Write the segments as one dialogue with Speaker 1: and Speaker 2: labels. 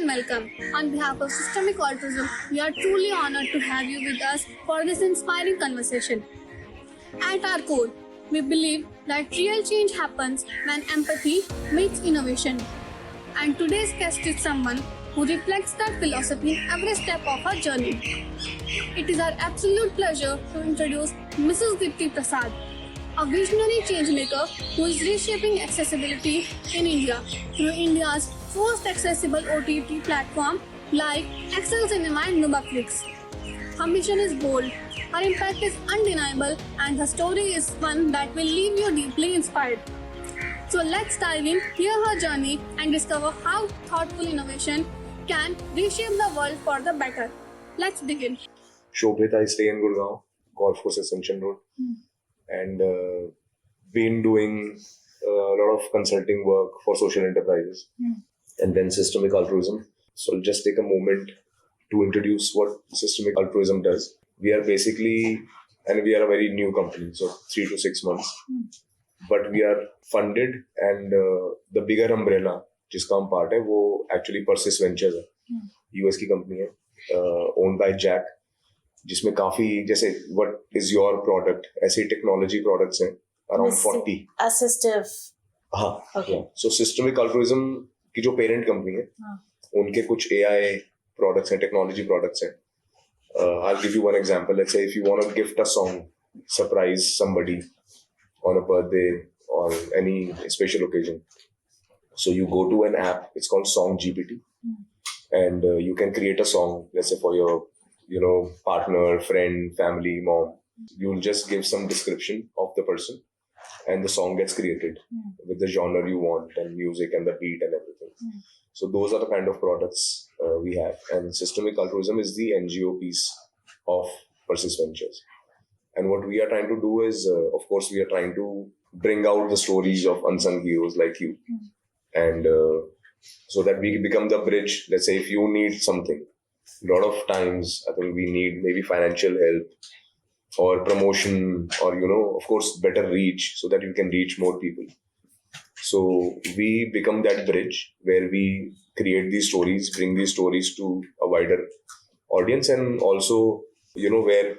Speaker 1: and welcome. On behalf of Systemic Altruism, we are truly honored to have you with us for this inspiring conversation. At our core, we believe that real change happens when empathy meets innovation. And today's guest is someone who reflects that philosophy every step of her journey. It is our absolute pleasure to introduce Mrs. Dipti Prasad, a visionary changemaker who is reshaping accessibility in India through India's first accessible OTT platform like Excel Cinema and Nubaflix. Her mission is bold, her impact is undeniable, and her story is one that will leave you deeply inspired. So let's dive in, hear her journey, and discover how thoughtful innovation can reshape the world for the better. Let's begin.
Speaker 2: Shobhit, I stay in Gurgaon, Golf Course Ascension Road, and been doing a lot of consulting work for social enterprises and then systemic altruism. So I'll just take a moment to introduce what systemic altruism does. We are basically, and we are a very new company, so 3 to 6 months, but we are funded, and the bigger umbrella जिसका हम part है वो actually Persis Ventures है, US की company है, owned by Jack, जिसमें काफी जैसे what is your product ऐसे technology products हैं around 40
Speaker 3: assistive.
Speaker 2: हाँ,
Speaker 3: Okay.
Speaker 2: So systemic altruism की जो parent company है, उनके कुछ AI products हैं, technology products हैं. I'll give you one example. Let's say if you want to gift a song, surprise somebody on a birthday or any special occasion. So you go to an app, it's called Song GPT, and you can create a song, let's say for your, partner, friend, family, mom. You'll just give some description of the person, and the song gets created with the genre you want and music and the beat and everything. So those are the kind of products we have, and systemic altruism is the NGO piece of Persis Ventures. And what we are trying to do is, of course, we are trying to bring out the stories of unsung heroes like you, and so that we become the bridge. Let's say if you need something, a lot of times I think we need maybe financial help or promotion, or of course better reach, so that you can reach more people. So we become that bridge where we create these stories, bring these stories to a wider audience, and also where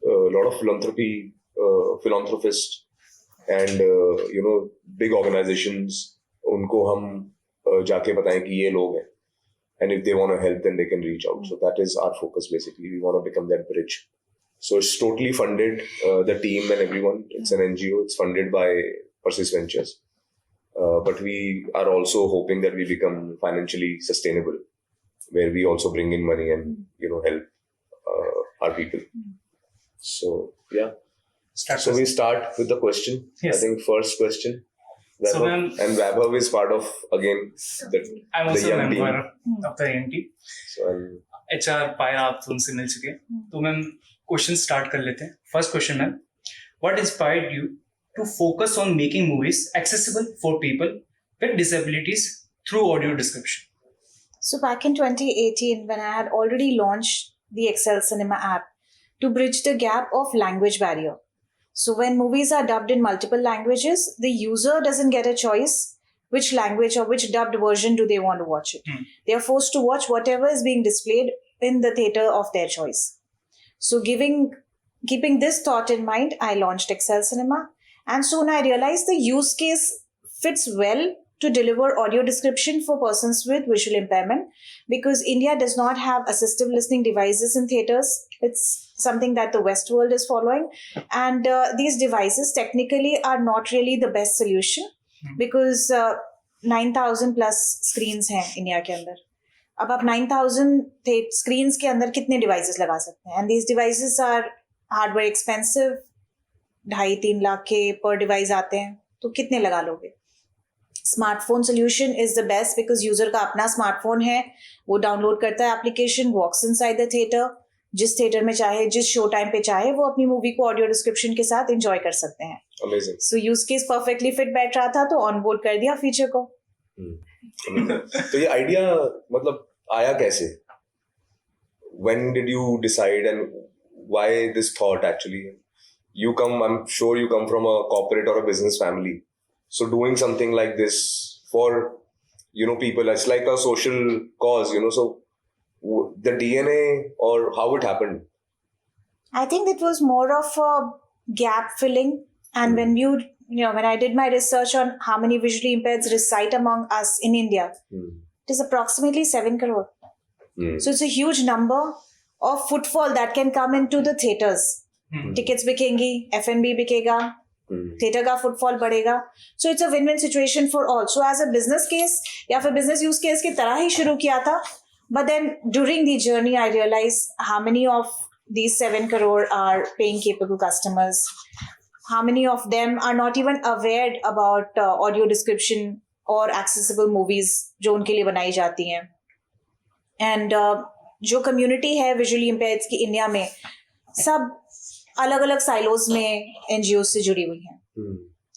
Speaker 2: a lot of philanthropists and big organizations, उनको हम जाके बताएं कि ये लोग हैं, and if they want to help, then they can reach out. So that is our focus basically. We want to become that bridge. So it's totally funded, the team and everyone. It's an NGO. It's funded by Persis Ventures. But we are also hoping that we become financially sustainable, where we also bring in money and help our people. So yeah. So we start with the question.
Speaker 4: Yes.
Speaker 2: I think first question. Vaibhav.
Speaker 4: So then,
Speaker 2: and Vaibhav is part of, again,
Speaker 4: I'm
Speaker 2: the
Speaker 4: also a
Speaker 2: young
Speaker 4: member
Speaker 2: team.
Speaker 4: of the ANT.
Speaker 2: So
Speaker 4: HR पाया आप तो उनसे मिल चुके, तो ma'am question start कर लेते हैं. First question ma'am, what inspired you to focus on making movies accessible for people with disabilities through audio description?
Speaker 3: So back in 2018, when I had already launched the Excel Cinema app to bridge the gap of language barrier. So when movies are dubbed in multiple languages, the user doesn't get a choice which language or which dubbed version do they want to watch it. They are forced to watch whatever is being displayed in the theater of their choice. So keeping this thought in mind, I launched Excel Cinema, and soon I realized the use case fits well to deliver audio description for persons with visual impairment, because India does not have assistive listening devices in theaters. It's something that the West world is following, and these devices technically are not really the best solution, because 9,000 plus screens हैं India के अंदर. अब आप 9,000 screens के अंदर कितने devices लगा सकते हैं? And these devices are hardware expensive, 2.5-3 lakh के per device आते हैं, तो कितने लगा लोगे? Smartphone solution is the best, because user का अपना स्मार्टफोन है, वो डाउनलोड करता है application, walks inside the theatre, जिस थिएटर में चाहे, जिस शो टाइम पे चाहे, वो अपनी मूवी को ऑडियो डिस्क्रिप्शन के साथ एंजॉय कर सकते हैं.
Speaker 2: Amazing.
Speaker 3: सो यूज केस परफेक्टली फिट बैठ रहा था, तो ऑन बोर्ड कर दिया फीचर को.
Speaker 2: तो ये आइडिया मतलब आया कैसे? When did you decide, and why this thought actually? I'm sure you come from a corporate or a business family. So doing something like this for people. It's like a social cause, so the DNA or how it happened.
Speaker 3: I think it was more of a gap filling. And when I did my research on how many visually impaired reside among us in India, it is approximately 7 crore. So it's a huge number of footfall that can come into the theaters. Tickets बिकेंगी, F&B बिकेगा, theater का footfall बढ़ेगा. So it's a win-win situation for all. So as a business case या फिर business use case की तरह ही शुरू किया था. But then during the journey, I realized how many of these 7 crore are paying capable customers. How many of them are not even aware about audio description or accessible movies जो उनके लिए बनाई जाती हैं. And जो community है visually impaired की India में, सब अलग अलग साइलोज में NGOs से जुड़ी हुई हैं.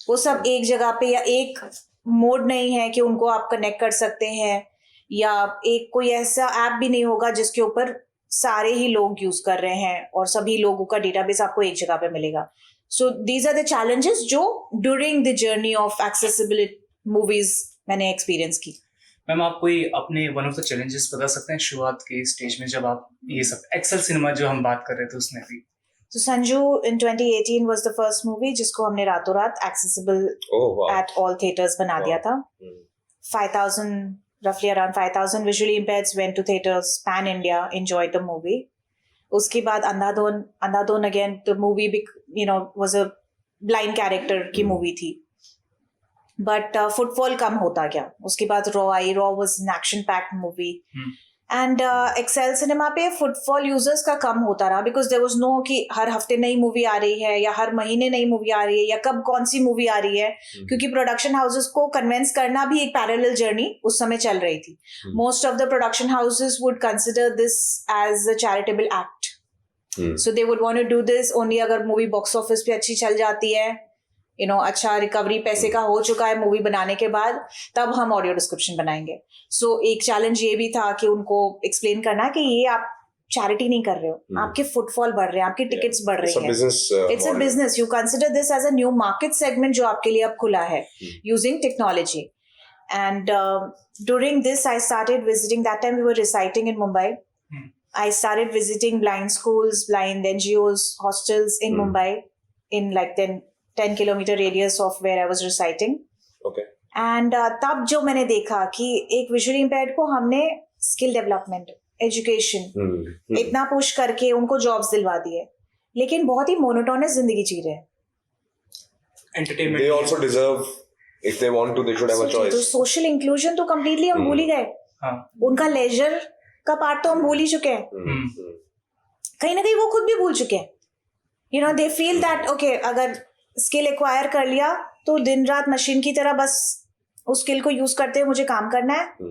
Speaker 3: वो सब एक जगह पे या एक मोड नहीं है कि उनको आप कनेक्ट कर सकते हैं, या एक कोई ऐसा ऐप भी नहीं होगा जिसके ऊपर सारे ही लोग यूज कर रहे हैं और सभी लोगों का डेटाबेस आपको एक जगह पे मिलेगा. So these are the challenges जो during the journey of accessibility movies मैंने एक्सपीरियंस की.
Speaker 4: मैम, आप कोई अपने वन ऑफ द चैलेंजेस बता सकते हैं शुरुआत के स्टेज में जब आप ये सब एक्सेल सिनेमा जो हम बात कर रहे थे उसमें भी?
Speaker 3: So Sanju in 2018 was the first movie जिसको हमने रातों रात accessible at all theaters बना दिया था. 5,000 roughly around 5,000 visually impaired went to theaters pan India, enjoyed the movie. उसके बाद अंधाधुन again the movie was a blind character की movie थी, but footfall कम होता गया. उसके बाद Raw आई. Raw was an action packed movie. And Excel cinema पे फुटफॉल यूजर्स का कम होता रहा बिकॉज देयर वाज नो कि हर हफ्ते नई मूवी आ रही है या हर महीने नई मूवी आ रही है या कब कौन सी मूवी आ रही है, क्योंकि प्रोडक्शन हाउसेस को कन्विंस करना भी एक पैरेलल जर्नी उस समय चल रही थी. Most of the production houses would consider this as a charitable act, so they would want to do this only अगर मूवी बॉक्स ऑफिस पे अच्छी चल जाती है, अच्छा रिकवरी पैसे का हो चुका है मूवी बनाने के बाद, तब हम ऑडियो डिस्क्रिप्शन बनाएंगे. सो एक चैलेंज ये भी था कि उनको एक्सप्लेन करना कि ये आप चैरिटी नहीं कर रहे हो, आपके फुटफॉल बढ़ रहे हैं, आपके टिकट्स बढ़ रही हैं. It's a business. You consider this as a new market segment जो आपके लिए अब खुला है using technology. And during this I started visiting, that time we were reciting in Mumbai. I started visiting blind schools, blind NGOs, hostels in Mumbai in like 10 kilometer radius of where I was reciting.
Speaker 2: Okay.
Speaker 3: And तब जो मैंने देखा कि एक visually impaired को हमने skill development, education इतना push करके उनको जॉब्स दिलवा दिए, लेकिन बहुत ही मोनोटोनस जिंदगी जी रहे हैं.
Speaker 4: Entertainment
Speaker 2: They also deserve, if they want to, they should have a choice.
Speaker 3: तो सोशल इंक्लूजन तो कम्प्लीटली हम भूल ही गए. उनका लेजर का पार्ट तो हम भूल ही चुके हैं. कहीं ना कहीं वो खुद भी भूल चुके हैं. दे फील दैट ओके, अगर स्किल एक्वायर कर लिया तो दिन रात मशीन की तरह बस उस स्किल को यूज करते हुए मुझे काम करना है.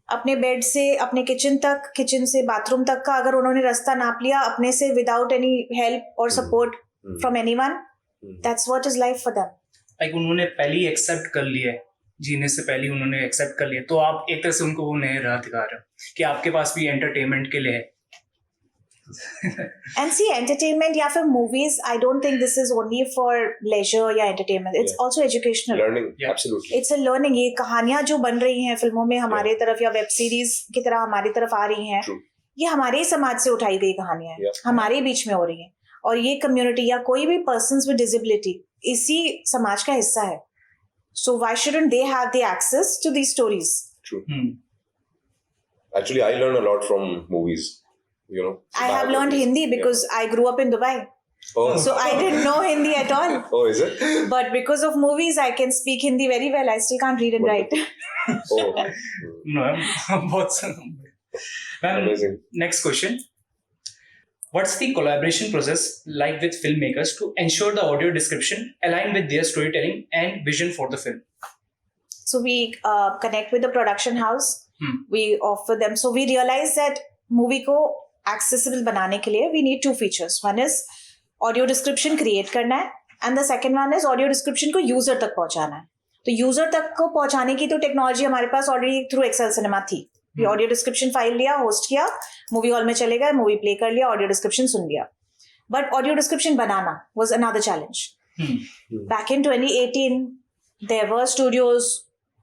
Speaker 3: अपने बेड से अपने किचन तक, किचन से बाथरूम तक का अगर उन्होंने रास्ता नाप लिया अपने से विदाउट एनी हेल्प और support from anyone, that's what is life for them.
Speaker 4: Like उन्होंने पहले ही एक्सेप्ट कर लिया है, जीने से पहले उन्होंने एक्सेप्ट कर लिया, तो आप एक तरह से उनको वो नए राह दिखा रहे हो कि आपके पास भी एंटरटेनमेंट के लिए है.
Speaker 3: And see, entertainment या फिर movies, I don't think this is only for leisure या entertainment. It's also educational.
Speaker 2: Learning, absolutely.
Speaker 3: It's a learning. ये कहानियां जो बन रही हैं फिल्मों में हमारे तरफ या वेब सीरीज की तरह हमारी तरफ आ रही हैं, ये हमारे ही समाज से उठाई गई कहानियां हैं, हमारे ही बीच में हो रही हैं, और ये कम्युनिटी या कोई भी पर्सन्स विद डिसेबिलिटी इसी समाज का हिस्सा है. So why shouldn't they have the access to these stories?
Speaker 2: True. Actually, I learn a lot from movies.
Speaker 3: I have learned Hindi because I grew up in Dubai.
Speaker 2: Oh.
Speaker 3: So I didn't know Hindi at all.
Speaker 2: Oh, is it?
Speaker 3: But because of movies, I can speak Hindi very well. I still can't read and write.
Speaker 2: Oh.
Speaker 4: No, बहुत
Speaker 2: Amazing.
Speaker 4: Next question. What's the collaboration process like with filmmakers to ensure the audio description align with their storytelling and vision for the film?
Speaker 3: So we connect with the production house. We offer them. So we realize that movie को accessible बनाने के लिए we need 2 features. One is audio description create करना है, and the second one is audio description को user तक पहुंचाना है. तो यूजर तक को पहुंचाने की तो टेक्नोलॉजी हमारे पास ऑलरेडी थ्रू एक्सेल सिनेमा थी. ऑडियो डिस्क्रिप्शन फाइल लिया, होस्ट किया, मूवी हॉल में चले गए, मूवी प्ले कर लिया, ऑडियो डिस्क्रिप्शन सुन लिया. बट ऑडियो डिस्क्रिप्शन बनाना was another challenge. Back in 2018 there were studios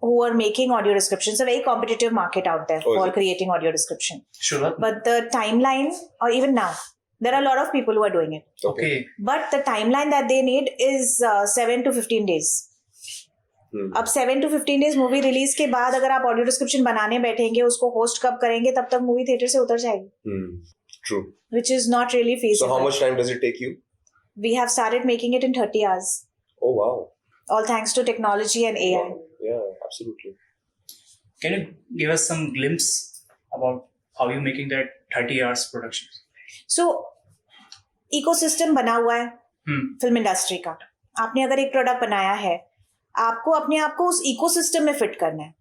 Speaker 3: who are making audio description. It's a very competitive market out there
Speaker 2: Oh, is
Speaker 3: for
Speaker 2: it?
Speaker 3: creating audio description.
Speaker 4: Sure.
Speaker 3: But the timeline, or even now, there are a lot of people who are doing it.
Speaker 4: Okay.
Speaker 3: But the timeline that they need is 7 to 15 days. अब 7 to 15 days movie release के बाद अगर आप audio description बनाने बैठेंगे, उसको host कब करेंगे, तब तक मूवी थिएटर से उतर जाएगी.
Speaker 2: True.
Speaker 3: Which is not really
Speaker 2: So
Speaker 3: feasible.
Speaker 2: how much time does it take you?
Speaker 3: We have started making it in 30 hours.
Speaker 2: Oh wow.
Speaker 3: All thanks to technology and AI.
Speaker 2: Yeah, absolutely.
Speaker 4: Can you give us some glimpse about how you're making that 30 hours production?
Speaker 3: So ecosystem बना हुआ है film industry का. आपने अगर एक product बनाया है, आपको अपने आप को उस इकोसिस्टम में फिट करना है.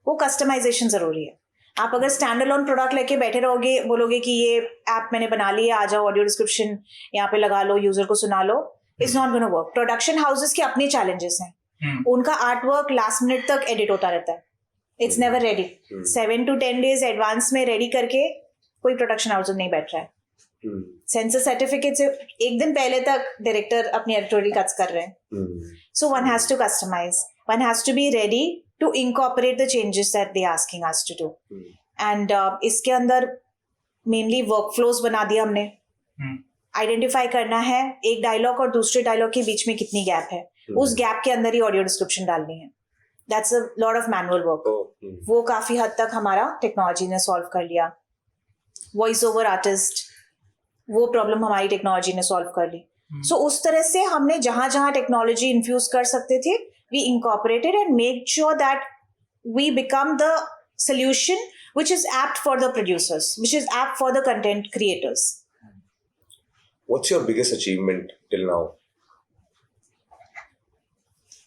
Speaker 3: वो कस्टमाइजेशन जरूरी है. आप अगर स्टैंड अलोन प्रोडक्ट लेके बैठे रहोगे, बोलोगे कि ये ऐप मैंने बना ली है, आ जाओ ऑडियो डिस्क्रिप्शन यहाँ पे लगा लो, यूजर को सुना लो, it's not gonna work. Production houses के अपने चैलेंजेस हैं. उनका आर्ट वर्क लास्ट मिनट तक एडिट होता रहता है. It's never ready. 7 to 10 days advance में रेडी करके कोई प्रोडक्शन हाउस नहीं बैठ रहा है. सेंसर सर्टिफिकेट से एक दिन पहले तक डायरेक्टर अपनी एडिटोरियल कट्स कर रहे हैं. So one has to customize. One has to be ready to incorporate the changes that they're asking us to do. And इसके अंदर mainly workflows बना दिया हमने. आइडेंटिफाई करना है एक डायलॉग और दूसरे डायलॉग के बीच में कितनी गैप है. उस गैप के अंदर ही ऑडियो डिस्क्रिप्शन डालनी है. That's a lot of manual work. वो काफी हद तक हमारा टेक्नोलॉजी ने सॉल्व कर लिया. वॉइस ओवर आर्टिस्ट, वो प्रॉब्लम हमारी टेक्नोलॉजी ने सॉल्व कर ली. सो उस तरह से हमने जहां जहां टेक्नोलॉजी इन्फ्यूज कर सकते थे, we incorporated and make sure that we become the solution which is apt for the producers, which is apt for the content creators.
Speaker 2: What's your biggest achievement till now?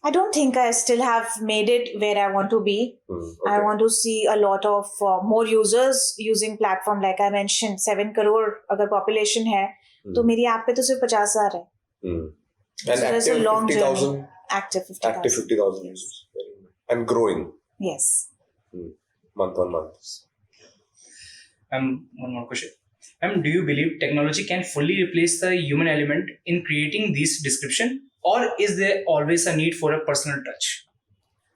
Speaker 3: I don't think I still have made it where I want to be.
Speaker 2: Okay.
Speaker 3: I want to see a lot of more users using platform. Like I mentioned, 7 crore अगर population है, तो मेरी app पे तो सिर्फ 50,000 है.
Speaker 2: And
Speaker 3: So there's a
Speaker 2: active
Speaker 3: long
Speaker 2: 50,000.
Speaker 3: journey. Active 50,000.
Speaker 2: Active 50,000 users. Very good. And growing
Speaker 3: Yes.
Speaker 2: month on month.
Speaker 4: One more question. Do you believe technology can fully replace the human element in creating these description, or is there always a need for a personal touch?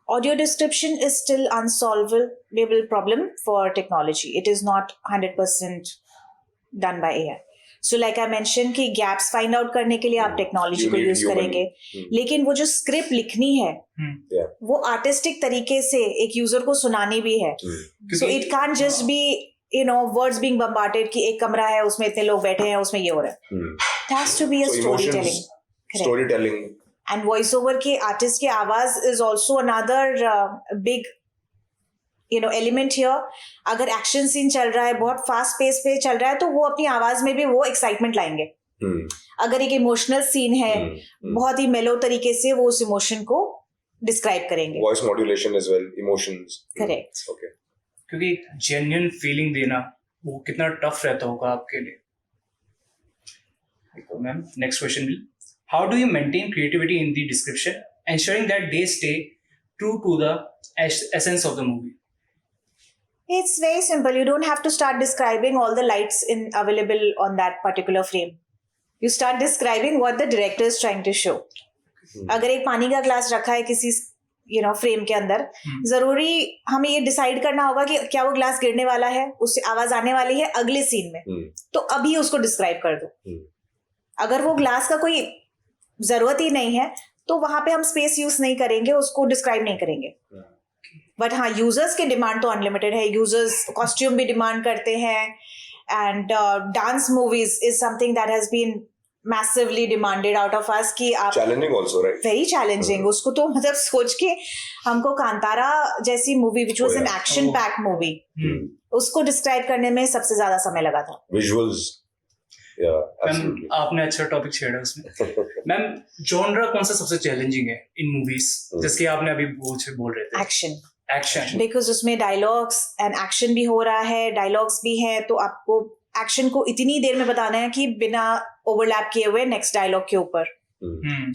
Speaker 3: Audio description is still unsolvable problem for technology. It is not 100% done by AI. So like I mentioned कि gaps find out करने के लिए आप technology को
Speaker 2: need
Speaker 3: use
Speaker 2: human.
Speaker 3: करेंगे, लेकिन वो जो स्क्रिप्ट लिखनी है
Speaker 2: Yeah.
Speaker 3: वो आर्टिस्टिक तरीके से एक यूजर को सुनानी भी है. So it can't just be words being bombarded कि एक कमरा है, उसमें इतने लोग बैठे हैं, उसमें ये हो रहा है. It has to be a
Speaker 2: So
Speaker 3: storytelling.
Speaker 2: emotions,
Speaker 3: Correct.
Speaker 2: storytelling.
Speaker 3: And voice over के आर्टिस्ट की आवाज is also another big element here. अगर एक्शन सीन चल रहा है, बहुत फास्ट पेस पे चल रहा है, तो वो अपनी आवाज में भी वो एक्साइटमेंट लाएंगे. अगर एक इमोशनल सीन है, बहुत ही मेलो तरीके से वो उस इमोशन को डिस्क्राइब करेंगे.
Speaker 2: Voice modulation as well, emotions.
Speaker 3: Correct.
Speaker 2: Okay.
Speaker 4: क्योंकि जेन्युइन फीलिंग देना वो कितना टफ रहता होगा आपके लिए. मैम नेक्स्ट क्वेश्चन भी, how do you maintain creativity in the description, ensuring that they stay true to the essence of the movie?
Speaker 3: It's very simple. You don't have to start describing all the lights available on that particular frame. You start describing what the director is trying to show. अगर एक पानी का glass रखा है किसी frame के अंदर, जरूरी हमें ये डिसाइड करना होगा कि क्या वो ग्लास गिरने वाला है, उससे आवाज आने वाली है अगले सीन में, तो अभी उसको डिस्क्राइब कर दो. अगर वो ग्लास का कोई जरूरत ही नहीं है, तो वहां पे हम स्पेस यूज नहीं करेंगे, उसको डिस्क्राइब नहीं करेंगे. बट हाँ, यूजर्स के डिमांड तो अनलिमिटेड है. यूजर्स कॉस्ट्यूम भी डिमांड करते हैं, and dance movies is something that has been massively demanded out of us कि आप
Speaker 2: Challenging also, right?
Speaker 3: very challenging. उसको तो मतलब सोच के हमको कांतारा जैसी movie which was an action packed movie, उसको डिस्क्राइब करने में सबसे ज्यादा समय लगा था.
Speaker 2: Visuals. Yeah,
Speaker 4: ma'am
Speaker 2: absolutely.
Speaker 4: आपने अच्छा टॉपिक छेड़ा उसमें. मैम जॉनरा कौन सा सबसे चैलेंजिंग है इन मूवीज, जैसे आपने अभी बोल रहे थे? एक्शन. बिकॉज
Speaker 3: उसमें डायलॉग्स एंड एक्शन भी हो रहा है, डायलॉग्स भी है, तो आपको एक्शन को इतनी देर में बताना है कि बिना ओवरलैप किए हुए नेक्स्ट डायलॉग के ऊपर.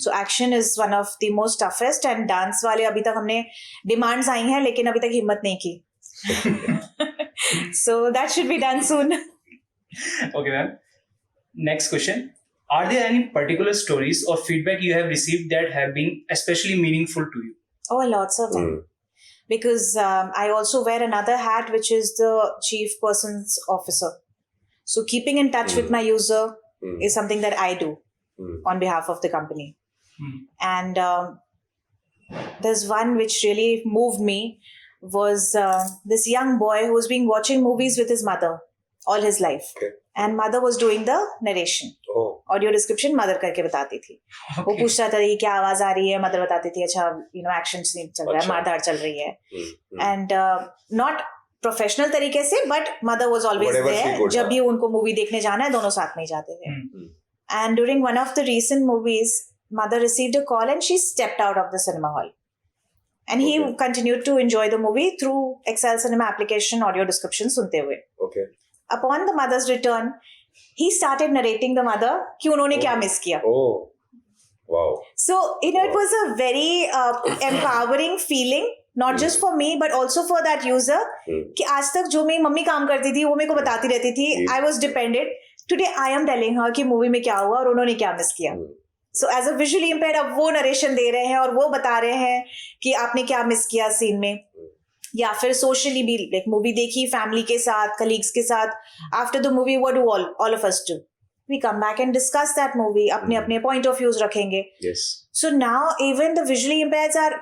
Speaker 3: So action is one of the most toughest. And dance वाले अभी तक हमने डिमांड्स आई हैं, लेकिन अभी तक हिम्मत नहीं की. So that should be done soon.
Speaker 4: Okay ma'am, next question, are there any particular stories or feedback you have received that have been especially meaningful to you?
Speaker 3: Oh, lots of them. because I also wear another hat, which is the chief person's officer. So keeping in touch with my user is something that I do on behalf of the company. And there's one which really moved me was this young boy who's been watching movies with his mother all his life.
Speaker 2: Okay.
Speaker 3: And mother was doing the narration.
Speaker 2: Oh.
Speaker 3: Audio description mother करके बताती थी. वो पूछता था ये क्या आवाज आ रही है, मदर बताती थी अच्छा एक्शन सीन चल रहा है, मारधाड़ चल रही है. एंड नॉट प्रोफेशनल तरीके से, but mother was always there. जब भी उनको मूवी देखने जाना है दोनों साथ में ही जाते थे. And during one of the recent movies mother received a call and she stepped out of the cinema hall. And he continued to enjoy the movie through Excel Cinema application audio description sunte hue.
Speaker 2: Okay.
Speaker 3: Upon the mother's return, he started narrating the mother कि उन्होंने क्या miss किया.
Speaker 2: Oh, wow.
Speaker 3: So it was a very empowering feeling, not just for me but also for that user. कि आज तक जो मेरी mummy काम करती थी वो मेरे को बताती रहती थी. I was dependent. Today I am telling her कि मूवी में क्या हुआ और उन्होंने क्या मिस किया. So as a visually impaired, अब वो नरेशन दे रहे हैं और वो बता रहे हैं कि आपने क्या मिस किया सीन में. या फिर सोशली भी लाइक मूवी देखी फैमिली के साथ, कलीग्स के साथ. After the movie what do all of us do? We come back and discuss that movie. अपने अपने पॉइंट ऑफ व्यूज रखेंगे. So now even the visually impaired are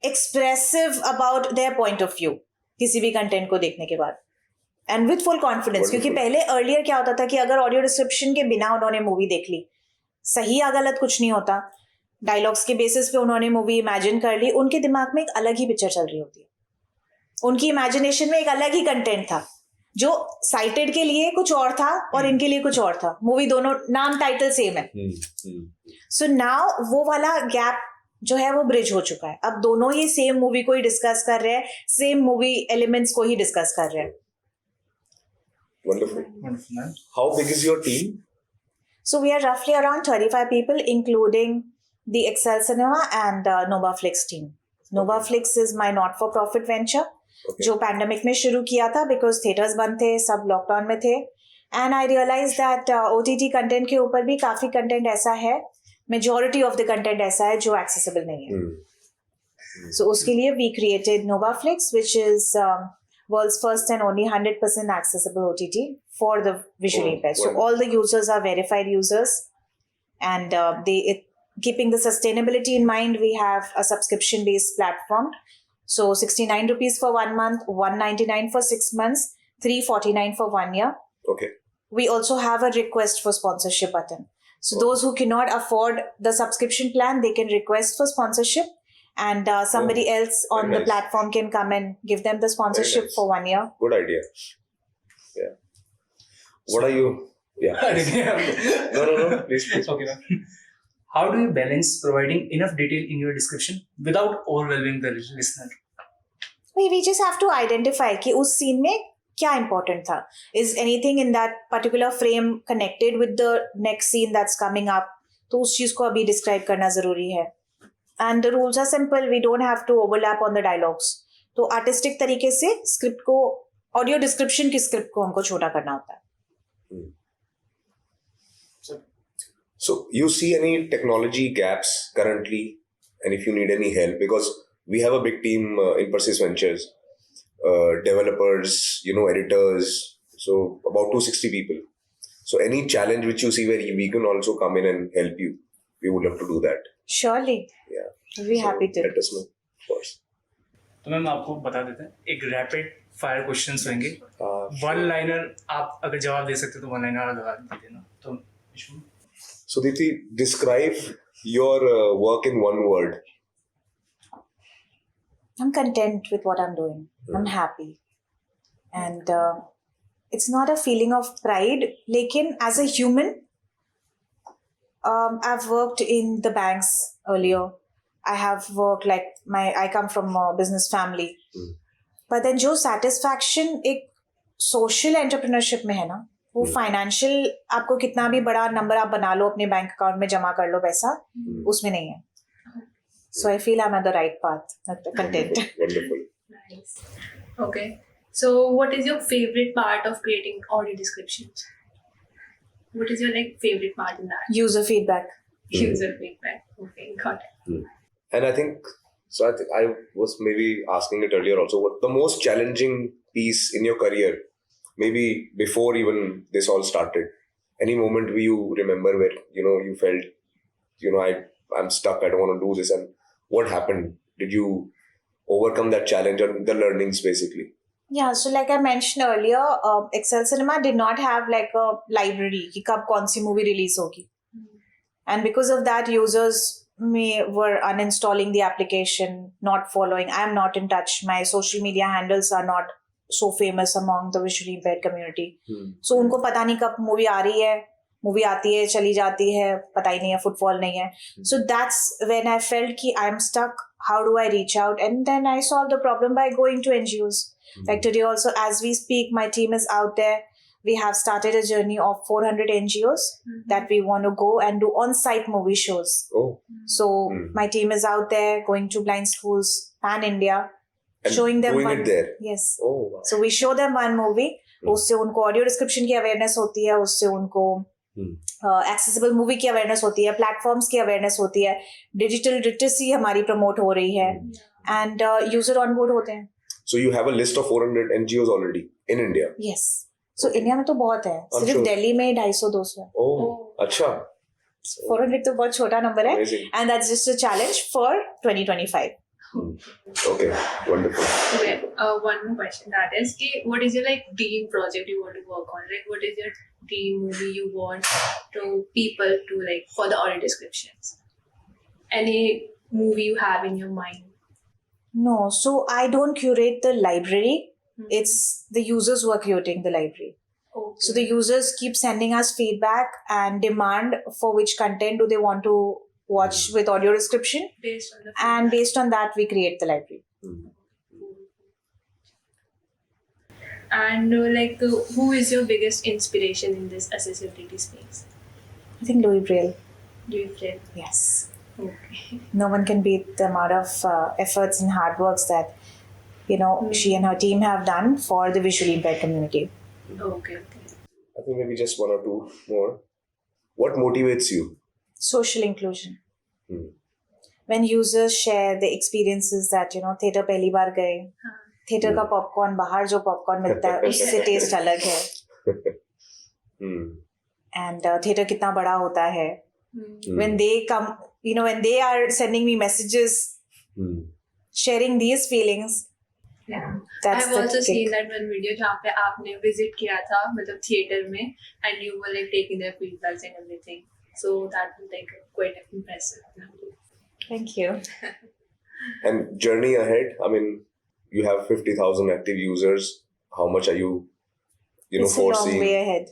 Speaker 3: expressive about their point of view किसी भी content को देखने के बाद, and with full confidence. क्योंकि पहले अर्लियर क्या होता था कि अगर ऑडियो डिस्क्रिप्शन के बिना उन्होंने मूवी देख ली, सही या गलत कुछ नहीं होता, डायलॉग्स के बेसिस पे उन्होंने मूवी इमेजिन कर ली, उनके दिमाग में एक अलग ही पिक्चर चल रही होती है. उनकी इमेजिनेशन में एक अलग ही कंटेंट था जो साइटेड के लिए कुछ और था और इनके लिए कुछ और था. मूवी दोनों नाम टाइटल सेम है. सो नाउ वो वाला गैप जो है वो ब्रिज हो चुका है. अब दोनों ही सेम मूवी को ही डिस्कस कर रहे हैं, सेम मूवी एलिमेंट्स को ही डिस्कस कर रहे हैं.
Speaker 2: Wonderful. How big is your team?
Speaker 3: So we are roughly around 35 people, including the Excel Cinema and NovaFlix team. NovaFlix is my not-for-profit venture, जो pandemic में शुरू किया था because theaters बंद थे, सब लॉकडाउन में थे. And I realized that OTT content के ऊपर भी काफी कंटेंट ऐसा है, majority of the content ऐसा है जो accessible नहीं है. So उसके लिए we created NovaFlix, which is world's first and only 100% accessible OTT for the visually impaired. So all the users are verified users, and keeping the sustainability in mind, we have a subscription-based platform. So 69 rupees for 1 month, 199 for 6 months, 349 for 1 year.
Speaker 2: Okay.
Speaker 3: We also have a request for sponsorship button. So those who cannot afford the subscription plan, they can request for sponsorship. And somebody else on the platform can come and give them the sponsorship for 1 year.
Speaker 2: Good idea. Yeah. What are you? Yeah. No. Please.
Speaker 4: Okay, ma'am. How do you balance providing enough detail in your description without overwhelming the listener?
Speaker 3: We just have to identify कि उस scene में क्या important था. Is anything in that particular frame connected with the next scene that's coming up? तो उस चीज को अभी describe करना जरूरी है. And the rules are simple. We don't have to overlap on the dialogues. तो artistic तरीके से script को, audio description की script को हमको छोटा करना होता है.
Speaker 2: So you see any technology gaps currently, and if you need any help, because we have a big team in Persist Ventures, developers, editors, so about 260 people. So any challenge which you see where we can also come in and help you, we would love to do that.
Speaker 3: Surely.
Speaker 2: Yeah.
Speaker 3: We'll be happy to.
Speaker 2: Let us know, of course.
Speaker 4: तो ma'am आपको बता देते हैं, एक rapid fire questions होंगे. One liner आप अगर जवाब दे सकते तो वन लाइनर जवाब दे देना. तो
Speaker 2: So Diti, describe your work in one word.
Speaker 3: I'm content with what I'm doing. I'm happy. And it's not a feeling of pride. Lekin as a human, I've worked in the banks earlier. I have worked I come from a business family. But then जो satisfaction एक social entrepreneurship में है ना, वो financial आपको कितना भी बड़ा नंबर आप बना लो अपने बैंक अकाउंट में जमा कर लो पैसा, उसमें नहीं है. So I feel I'm at the right path, content.
Speaker 2: Wonderful.
Speaker 1: Nice. Okay. So what is your favorite part of creating audio descriptions? What is your favorite part in that?
Speaker 3: User feedback.
Speaker 1: User feedback. Okay, got it.
Speaker 2: And I think So I think I was maybe asking it earlier also. What the most challenging piece in your career, maybe before even this all started? Any moment where you remember where you felt I'm stuck. I don't want to do this. And what happened? Did you overcome that challenge or the learnings basically?
Speaker 3: Yeah, so like I mentioned earlier, Excel Cinema did not have like a library कि कब कौन सी movie release होगी. And because of that, users were uninstalling the application, not following. I'm not in touch. My social media handles are not so famous among the visually impaired community. So उनको पता नहीं कब movie आ रही है, movie आती है, चली जाती है, पता ही नहीं है, footfall नहीं है. So that's when I felt कि I'm stuck. How do I reach out? And then I solved the problem by going to NGOs. Like today also, as we speak, my team is out there. We have started a journey of 400 NGOs that we want to go and do on-site movie shows.
Speaker 2: Oh.
Speaker 3: So my team is out there going to blind schools pan-India,
Speaker 2: And
Speaker 3: showing them
Speaker 2: doing it there.
Speaker 3: Yes.
Speaker 2: Oh, wow.
Speaker 3: So we show them one movie. उससे उनको audio description की awareness होती है, उससे उनको accessible movie की awareness होती है, platforms की awareness होती है, digital literacy हमारी promote हो रही है, and user on board होते हैं.
Speaker 2: So you have a list of 400 NGOs already in India.
Speaker 3: Yes. So India में तो बहुत है, सिर्फ
Speaker 2: sure.
Speaker 3: दिल्ली में 250-200 है.
Speaker 2: Oh, अच्छा.
Speaker 3: 400 तो बहुत छोटा नंबर है.
Speaker 2: Amazing.
Speaker 3: And that's just a challenge for 2025.
Speaker 2: Okay, wonderful.
Speaker 5: Okay, one more question, that is, what is your dream project you want to work on? Like, what is your dream movie you want to people to for the audio descriptions? Any movie you have in your mind?
Speaker 3: No, so I don't curate the library. It's the users who are curating the library.
Speaker 5: Okay.
Speaker 3: So the users keep sending us feedback and demand for which content do they want to watch with audio description,
Speaker 5: based on the
Speaker 3: and based on that we create the library.
Speaker 5: And who is your biggest inspiration in this accessibility space?
Speaker 3: I think Louis Braille.
Speaker 5: Do you feel?
Speaker 3: Yes.
Speaker 5: Okay.
Speaker 3: No one can beat the amount of efforts and hard works that she and her team have done for the visually impaired community.
Speaker 5: Okay.
Speaker 2: I think maybe just one or two more. What motivates you?
Speaker 3: Social inclusion. When users share the experiences that theater पहली बार गए, theater का popcorn बाहर जो popcorn मिलता है उससे taste अलग है. And theater कितना बड़ा होता है. When they come, when they are sending me messages, sharing these feelings.
Speaker 5: Yeah.
Speaker 3: That's
Speaker 5: I've
Speaker 3: the
Speaker 5: also
Speaker 3: kick.
Speaker 5: seen that one video जहाँ पे आपने visit किया था मतलब theater में, and you were taking their feedbacks and everything. So that was quite impressive.
Speaker 3: Thank you.
Speaker 2: And journey ahead, I mean, you have 50,000 active users. How much are you,
Speaker 3: It's a long
Speaker 2: foreseeing?
Speaker 3: way ahead.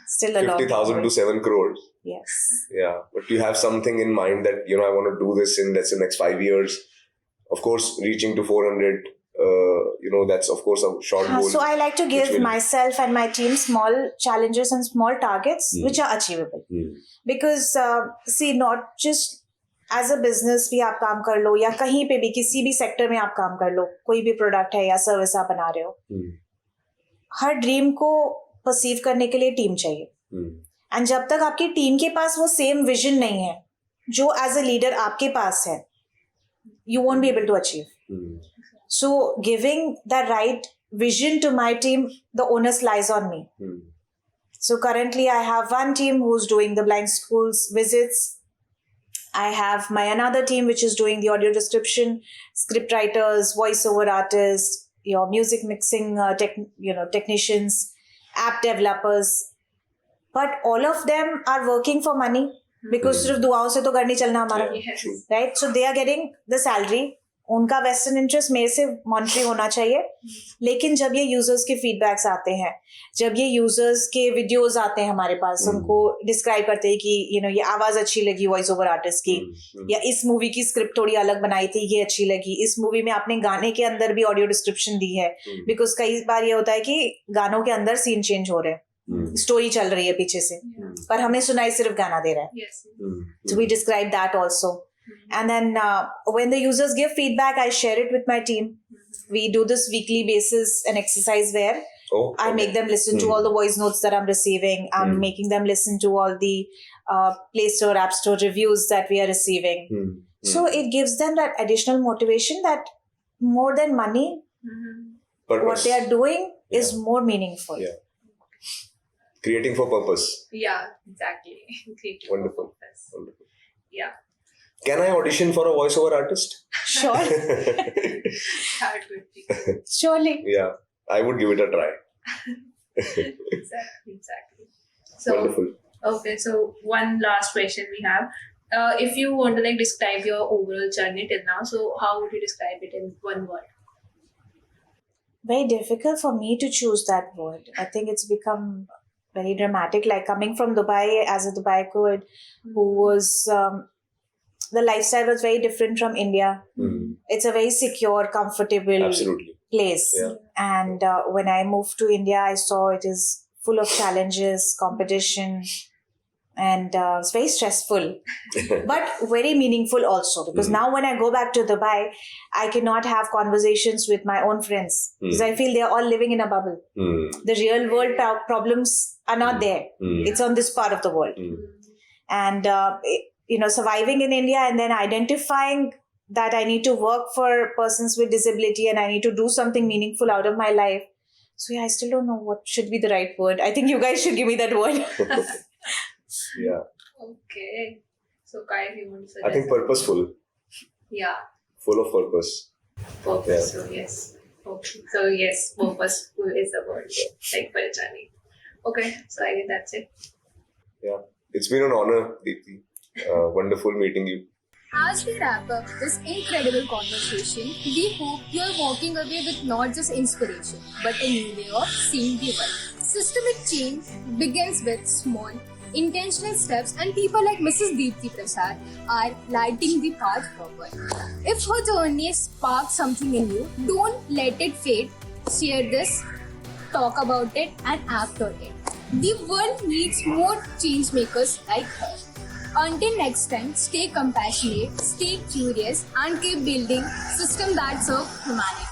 Speaker 3: Still a long
Speaker 2: 50,000
Speaker 3: way.
Speaker 2: to 7 crores.
Speaker 3: Yes.
Speaker 2: Yeah. But you have something in mind that, I want to do this in, let's say, next 5 years. Of course, reaching to 400, that's of course a short goal.
Speaker 3: So I like to give
Speaker 2: will-
Speaker 3: myself and my team small challenges and small targets which are achievable. Because not just as a business भी आप काम कर लो या कहीं पे भी किसी भी सेक्टर में आप काम कर लो, कोई भी प्रोडक्ट है या सर्विस आप बना रहे हो, हर ड्रीम को परसीव करने के लिए टीम चाहिए. एंड जब तक आपकी टीम के पास वो सेम विजन नहीं है जो एज अ लीडर आपके पास है, you won't be able to achieve. So giving the right vision to my team, the onus lies on me. So currently I have one team who's doing the blind schools visits. I have my another team which is doing the audio description, script writers, voiceover artists, your music mixing technicians, app developers. But all of them are working for money because सिर्फ दुआओं से तो घर नहीं चलना हमारा,
Speaker 5: Yes.
Speaker 3: right? So they are getting the salary. उनका western interest मेरे से मॉनिटरी होना चाहिए. लेकिन जब ये यूजर्स के फीडबैक्स आते हैं, जब ये यूजर्स के वीडियोस आते हैं हमारे पास, उनको डिस्क्राइब करते हैं कि ये आवाज अच्छी लगी वॉइस ओवर आर्टिस्ट की, या इस मूवी की स्क्रिप्ट थोड़ी अलग बनाई थी, ये अच्छी लगी, इस मूवी में आपने गाने के अंदर भी ऑडियो डिस्क्रिप्शन दी है. बिकॉज कई बार ये होता है कि गानों के अंदर सीन चेंज हो रहे हैं, स्टोरी चल रही है पीछे से, पर हमें सुनाई सिर्फ गाना दे रहा है.
Speaker 5: Yes.
Speaker 3: So we describe that also. And then when the users give feedback, I share it with my team. We do this weekly basis, an exercise where I make them listen to all the voice notes that I'm receiving. I'm making them listen to all the Play Store, App Store reviews that we are receiving. So it gives them that additional motivation that more than money, what
Speaker 2: Purpose.
Speaker 3: they are doing is
Speaker 2: Yeah.
Speaker 3: more meaningful.
Speaker 2: Yeah. Creating for purpose.
Speaker 5: Yeah, exactly. Creative
Speaker 2: Wonderful.
Speaker 5: purpose.
Speaker 2: Wonderful.
Speaker 5: Yeah,
Speaker 2: Can I audition for a voiceover artist?
Speaker 3: Sure,
Speaker 5: that would be good.
Speaker 3: surely.
Speaker 2: Yeah, I would give it a try.
Speaker 5: Exactly. So,
Speaker 2: Wonderful.
Speaker 5: okay, so one last question we have. If you want to like describe your overall journey till now, so how would you describe it in one word?
Speaker 3: Very difficult for me to choose that word. I think it's become very dramatic. Like coming from Dubai as a Dubai kid, who was the lifestyle was very different from India.
Speaker 2: Mm.
Speaker 3: It's a very secure, comfortable
Speaker 2: Absolutely.
Speaker 3: place.
Speaker 2: Yeah.
Speaker 3: And when I moved to India, I saw it is full of challenges, competition, and it's very stressful, but very meaningful also. Because now when I go back to Dubai, I cannot have conversations with my own friends because I feel they're all living in a bubble.
Speaker 2: Mm.
Speaker 3: The real world problems are not there.
Speaker 2: Mm.
Speaker 3: It's on this part of the world.
Speaker 2: Mm.
Speaker 3: And surviving in India and then identifying that I need to work for persons with disability and I need to do something meaningful out of my life. So yeah, I still don't know what should be the right word. I think you guys should give me that word.
Speaker 2: Yeah,
Speaker 5: Okay. So, Kai, if you want to suggest.
Speaker 2: I think purposeful,
Speaker 5: Yeah,
Speaker 2: full of purpose.
Speaker 5: purpose.
Speaker 2: Yeah.
Speaker 5: So, yes. Okay. So, yes, purposeful is the word. Like for a journey. Okay. So, I guess that's it.
Speaker 2: Yeah, it's been an honor, Deepthi. Wonderful meeting you.
Speaker 1: As we wrap up this incredible conversation, we hope you are walking away with not just inspiration, but a new way of seeing the world. Systemic change begins with small, intentional steps, and people like Mrs. Deepthi Prasad are lighting the path forward. If her journey sparked something in you, don't let it fade. Share this, talk about it, and act on it. The world needs more change makers like her. Until next time, stay compassionate, stay curious, and keep building systems that serve humanity.